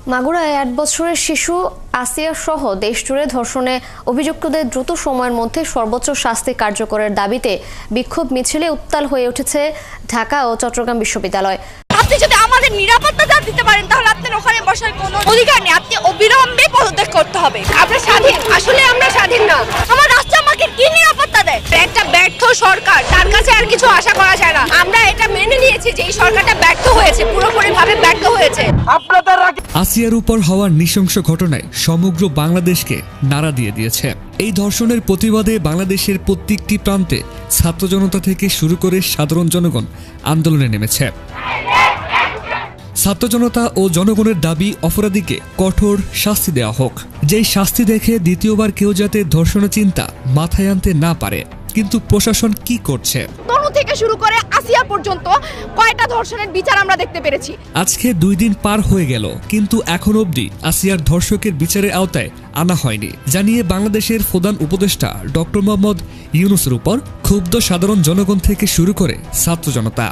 মাগুরায় 8 বছরের শিশু আসিয়া সহ দেশজুড়ে ধর্ষণে অভিযুক্তদের দ্রুত সময়ের মধ্যে সর্বোচ্চ শাস্তি কার্যকরের দাবিতে বিক্ষোভ মিছিলে উত্তাল হয়ে উঠেছে ঢাকা ও চট্টগ্রাম বিশ্ববিদ্যালয়। আপনি যদি আমাদের নিরাপত্তা দিতে পারেন তাহলে আপনার ওখানে বসার কোনো অধিকার নেই, আপনি অবিলম্বে পদত্যাগ করতে হবে। আমরা স্বাধীন, আসলে আমরা স্বাধীন না। আমার রাষ্ট্র আমাকে কি নিরাপত্তা দেয়? একটা ব্যর্থ সরকার, তার কাছে আর কিছু আশা করা যায় না। আমরা এটা মেনে নিয়েছি যে এই সরকারটা ব্যর্থ হয়েছে, পুরোপুরিভাবে ব্যর্থ হয়েছে। আসিয়ার উপর হওয়া নৃশংস ঘটনায় সমগ্র বাংলাদেশকে নাড়া দিয়ে দিয়েছে। এই ধর্ষণের প্রতিবাদে বাংলাদেশের প্রত্যেকটি প্রান্তে ছাত্র জনতা থেকে শুরু করে সাধারণ জনগণ আন্দোলনে নেমেছে। ছাত্র জনতা ও জনগণের দাবি অপরাধীকে কঠোর শাস্তি দেওয়া হোক, যেই শাস্তি দেখে দ্বিতীয়বার কেউ যাতে ধর্ষণের চিন্তা মাথায় আনতে না পারে। কিন্তু প্রশাসন কি করছে? তনু থেকে শুরু করে আসিয়া পর্যন্ত কয়টা ধর্ষণের বিচার আমরা দেখতে পেরেছি। আজকে 2 দিন পার হয়ে গেল, কিন্তু এখন অবধি আসিয়ার ধর্ষকের বিচারের আওতায় আনা হয়নি জানিয়ে বাংলাদেশের প্রধান উপদেষ্টা ডক্টর মোহাম্মদ ইউনূসের উপর ক্ষুব্ধ সাধারণ জনগণ থেকে শুরু করে ছাত্র জনতা।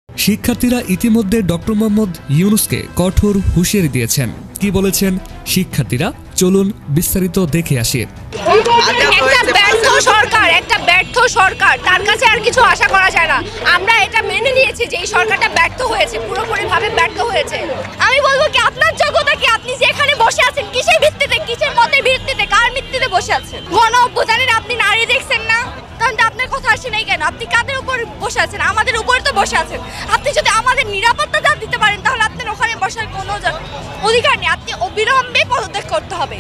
শিক্ষার্থীরা ইতিমধ্যে ডক্টর মোহাম্মদ ইউনূসকে কঠোর হুঁশিয়ারি দিয়েছেন। কি বলেছেন শিক্ষার্থীরা, চলুন বিস্তারিত দেখে আসি। একটা ব্যর্থ সরকার, তার কাছে আর কিছু আশা করা যায় না। আমরা এটা মেনে নিয়েছি যে এই সরকারটা ব্যর্থ হয়েছে, পুরোপুরিভাবে ব্যর্থ হয়েছে। আমি বলবো কি, আপনার যোগ্যতা কি? আপনি যেখানে বসে আছেন কিসের ভিত্তিতে, কিসের মতের ভিত্তিতে, কার ভিত্তিতে বসে আছেন? গণ অভ্যুত্থানের আপনি নারী দেখছেন না? তাহলে আপনার কথা আসে নাই কেন? আপনি কাদের উপর বসে আছেন? আমাদের উপর তো বসে আছেন। আপনি যদি আমাদের নিরাপত্তা দিতে পারেন তাহলে আপনার ওখানে বসার কোনো অধিকার নেই, আপনি অবিলম্বে পদত্যাগ করতে হবে।